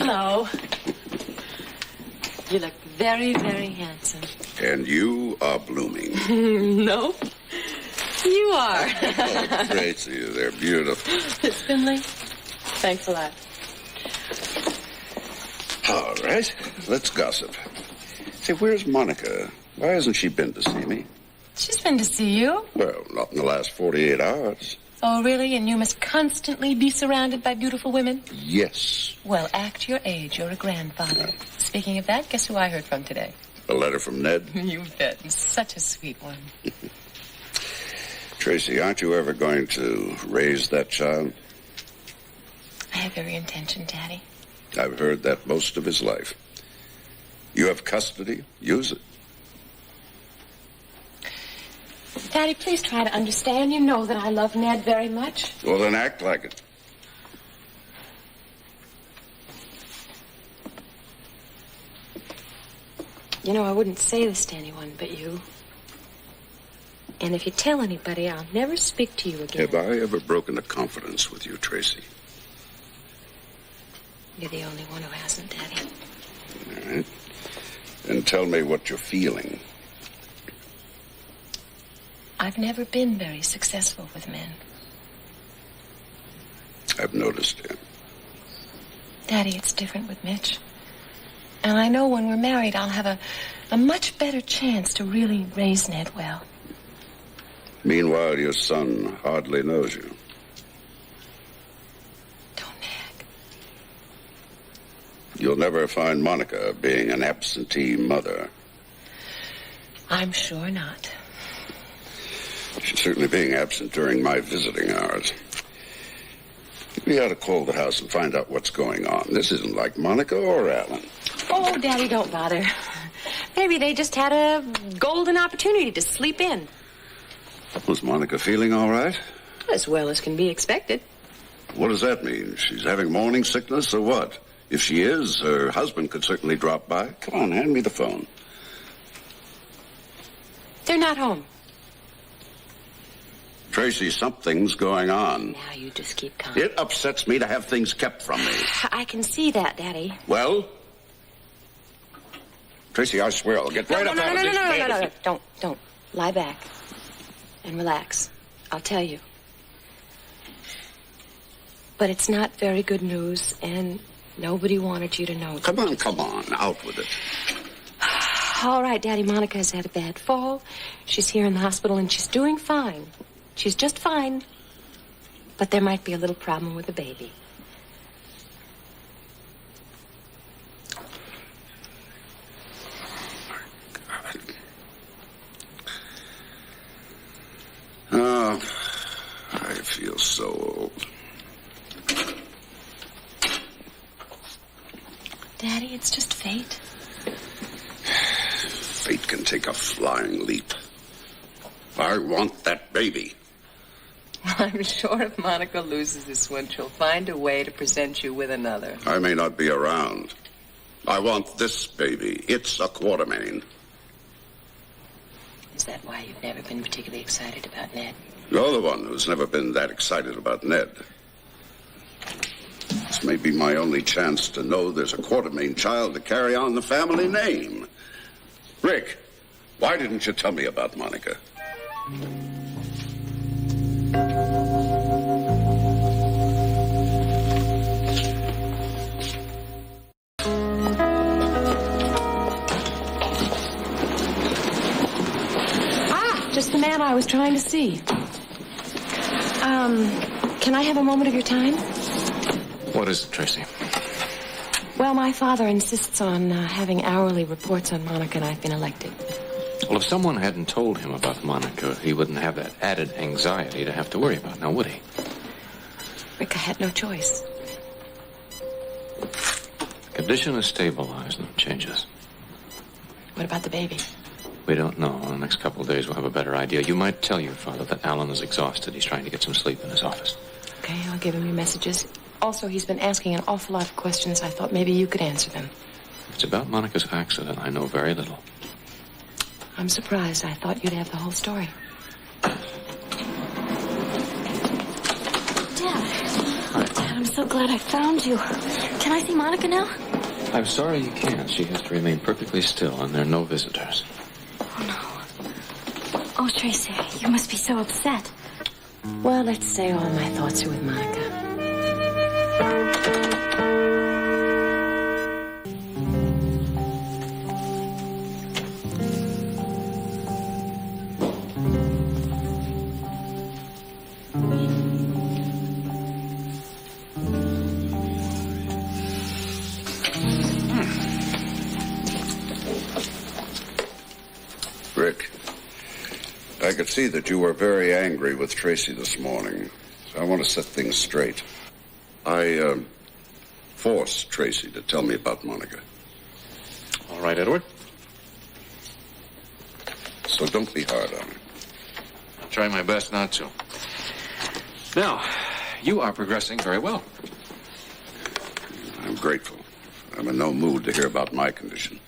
Hello. You look very, very handsome. And you are blooming. No. You are. Oh, Tracy, they're beautiful. Miss Finley, thanks a lot. All right, let's gossip. Say, where's Monica? Why hasn't she been to see me? She's been to see you. Well, not in the last 48 hours. Oh, really? And you must constantly be surrounded by beautiful women? Yes. Well, act your age. You're a grandfather. Speaking of that, guess who I heard from today? A letter from Ned? You bet. Such a sweet one. Tracy, aren't you ever going to raise that child? I have every intention, Daddy. I've heard that most of his life. You have custody. Use it. Daddy, please try to understand. You know that I love Ned very much. Well, then act like it. You know, I wouldn't say this to anyone but you. And if you tell anybody, I'll never speak to you again. Have I ever broken a confidence with you, Tracy? You're the only one who hasn't, Daddy. All right. Then tell me what you're feeling. I've never been very successful with men. I've noticed it. Daddy, it's different with Mitch. And I know when we're married, I'll have a much better chance to really raise Ned well. Meanwhile, your son hardly knows you. Don't nag. You'll never find Monica being an absentee mother. I'm sure not. She's certainly being absent during my visiting hours. We ought to call the house and find out what's going on. This isn't like Monica or Alan. Oh, Daddy, don't bother. Maybe they just had a golden opportunity to sleep in. Was Monica feeling all right? As well as can be expected. What does that mean? She's having morning sickness or what? If she is, her husband could certainly drop by. Come on, hand me the phone. They're not home. Tracy, something's going on. Now you just keep calm. It upsets me to have things kept from me. I can see that, Daddy. Well? Tracy, I swear I'll get right up out of this bed. No. Don't. Lie back. And relax. I'll tell you. But it's not very good news, and nobody wanted you to know. Come on. Out with it. All right, Daddy, Monica has had a bad fall. She's here in the hospital, and she's doing fine. She's just fine. But there might be a little problem with the baby. Oh, I feel so old. Daddy, it's just fate. Fate can take a flying leap. I want that baby. I'm sure if Monica loses this one, she'll find a way to present you with another. I may not be around. I want this baby. It's a Quartermaine. Is that why you've never been particularly excited about Ned? You're the one who's never been that excited about Ned. This may be my only chance to know there's a Quartermaine child to carry on the family name. Rick, why didn't you tell me about Monica? Just the man I was trying to see. Can I have a moment of your time? What is it, Tracy? Well, my father insists on having hourly reports on Monica, and I've been elected. Well, if someone hadn't told him about Monica, he wouldn't have that added anxiety to have to worry about, now would he? Rick, I had no choice. Condition is stabilized, no changes. What about the baby? We don't know. In the next couple of days, we'll have a better idea. You might tell your father that Alan is exhausted. He's trying to get some sleep in his office. Okay, I'll give him your messages. Also, he's been asking an awful lot of questions. I thought maybe you could answer them. If it's about Monica's accident, I know very little. I'm surprised. I thought you'd have the whole story. Dad. Hi. I'm so glad I found you. Can I see Monica now? I'm sorry you can't. She has to remain perfectly still, and there are no visitors. Oh, no. Oh, Tracy, you must be so upset. Well, let's say all my thoughts are with Monica. Rick, I could see that you were very angry with Tracy this morning, so I want to set things straight. I forced Tracy to tell me about Monica. All right, Edward. So don't be hard on her. I'll try my best not to. Now, you are progressing very well. I'm grateful. I'm in no mood to hear about my condition.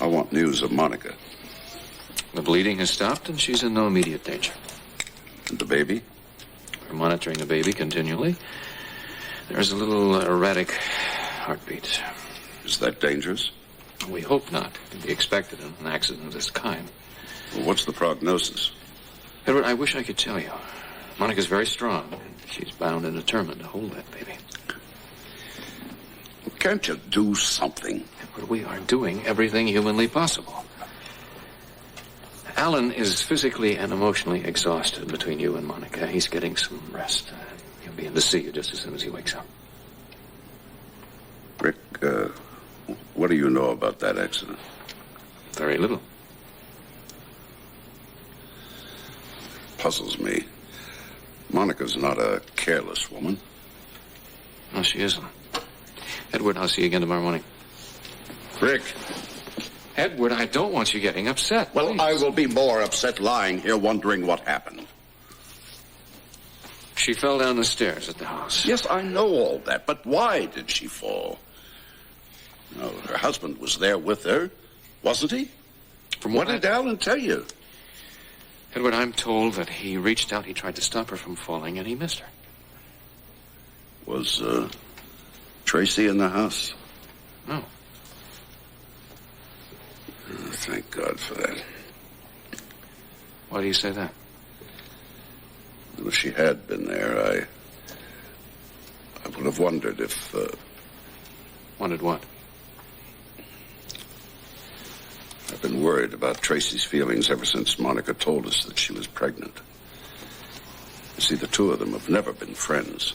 I want news of Monica. The bleeding has stopped, and she's in no immediate danger. And the baby? We're monitoring the baby continually. There's a little erratic heartbeat. Is that dangerous? We hope not. It can be expected in an accident of this kind. Well, what's the prognosis? Edward, I wish I could tell you. Monica's very strong, and she's bound and determined to hold that baby. Can't you do something? Edward, we are doing everything humanly possible. Alan is physically and emotionally exhausted between you and Monica. He's getting some rest. He'll be in to see you just as soon as he wakes up. Rick, what do you know about that accident? Very little. Puzzles me. Monica's not a careless woman. No, she isn't. Edward, I'll see you again tomorrow morning. Rick. Edward, I don't want you getting upset. Well, please. I will be more upset lying here wondering what happened. She fell down the stairs at the house. Yes, I know all that, but why did she fall? No, her husband was there with her, wasn't he? From what did Alan tell you? Edward, I'm told that he reached out, he tried to stop her from falling, and he missed her. Was, Tracy in the house? No. Oh, thank God for that. Why do you say that? If she had been there, I would have wondered if... Wondered what? I've been worried about Tracy's feelings ever since Monica told us that she was pregnant. You see, the two of them have never been friends.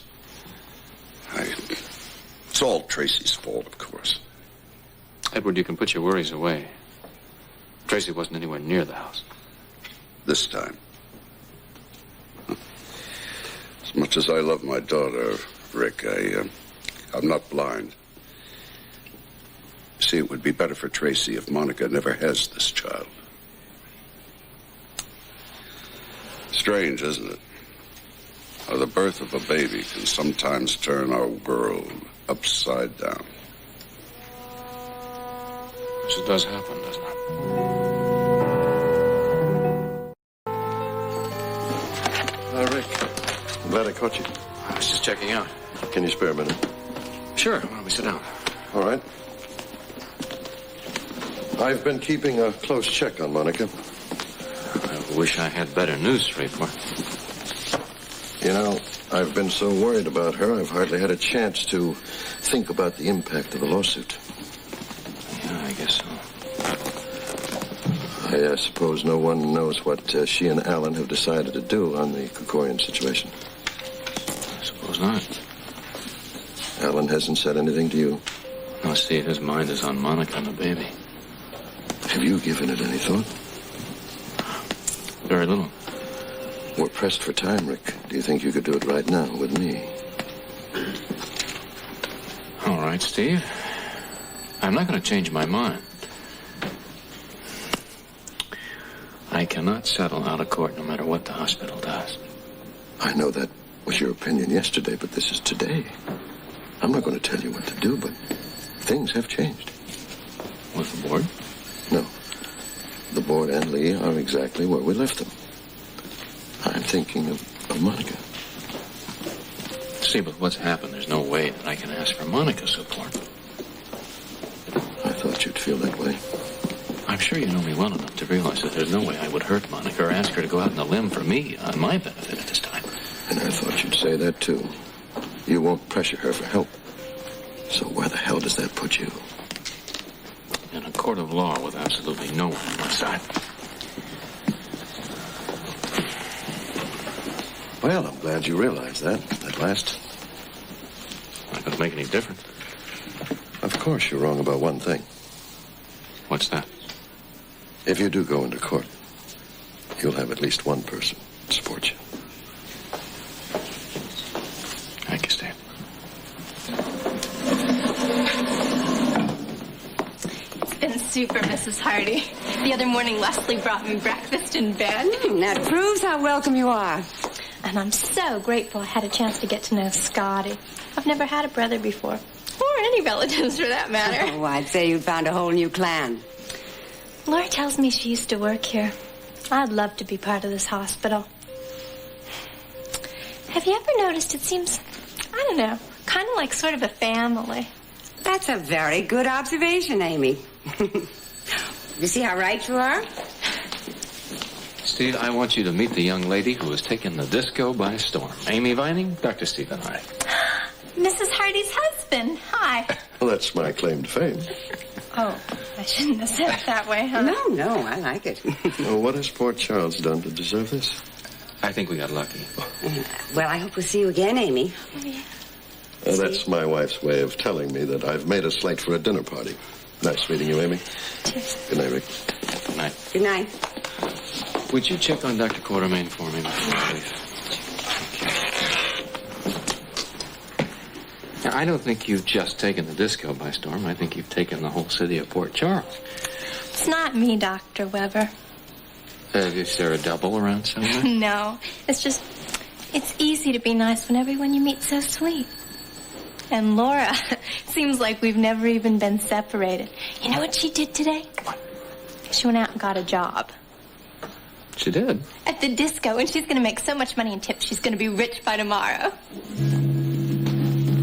It's all Tracy's fault, of course. Edward, you can put your worries away. Tracy wasn't anywhere near the house. This time. As much as I love my daughter, Rick, I'm not blind. See, it would be better for Tracy if Monica never has this child. Strange, isn't it? How the birth of a baby can sometimes turn our world upside down. It does happen, doesn't it? Rick, I'm glad I caught you. I was just checking out. Can you spare a minute? Sure, why don't we sit down? All right. I've been keeping a close check on Monica. I wish I had better news to report. You know, I've been so worried about her, I've hardly had a chance to think about the impact of the lawsuit. Yeah, I guess so. I suppose no one knows what she and Alan have decided to do on the Krikorian situation. I suppose not. Alan hasn't said anything to you? No, Steve, his mind is on Monica and the baby. Have you given it any thought? Very little. We're pressed for time, Rick. Do you think you could do it right now with me? All right, Steve. I'm not going to change my mind. I cannot settle out of court no matter what the hospital does. I know that was your opinion yesterday, but this is today. I'm not going to tell you what to do, but things have changed. With the board? No. The board and Lee are exactly where we left them. I'm thinking of Monica. See, with what's happened, there's no way that I can ask for Monica's support. I thought you'd feel that way. I'm sure you know me well enough to realize that there's no way I would hurt Monica or ask her to go out on a limb for me on my benefit at this time. And I thought you'd say that, too. You won't pressure her for help. So where the hell does that put you? In a court of law with absolutely no one on my side. Well, I'm glad you realized that at last. Not going to make any difference. Of course, you're wrong about one thing. What's that? If you do go into court, you'll have at least one person to support you. Thank you, Steve. It's been super, Mrs. Hardy. The other morning, Leslie brought me breakfast in bed. That proves how welcome you are. And I'm so grateful I had a chance to get to know Scotty. I've never had a brother before. Or any relatives, for that matter. Oh, I'd say you'd found a whole new clan. Laura tells me she used to work here. I'd love to be part of this hospital. Have you ever noticed it seems, I don't know, kind of like sort of a family? That's a very good observation, Amy. You see how right you are? Steve, I want you to meet the young lady who has taken the disco by storm. Amy Vining, Dr. Stephen Hardy. Mrs. Hardy's husband. Hi. Well, that's my claim to fame. Oh, I shouldn't have said it that way, huh? No, I like it. Well, what has poor Charles done to deserve this? I think we got lucky. Well, I hope we'll see you again, Amy. That's my wife's way of telling me that I've made a slate for a dinner party. Nice meeting you, Amy. Cheers. Good night, Rick. Good night. Good night. Would you check on Dr. Quartermaine for me before I leave? Now, I don't think you've just taken the disco by storm. I think you've taken the whole city of Port Charles. It's not me, Dr. Weber. Is there a double around somewhere? No, it's easy to be nice when everyone you meet's so sweet. And Laura, seems like we've never even been separated. You know what she did today? What? She went out and got a job. She did. At the disco, and she's going to make so much money in tips, she's going to be rich by tomorrow.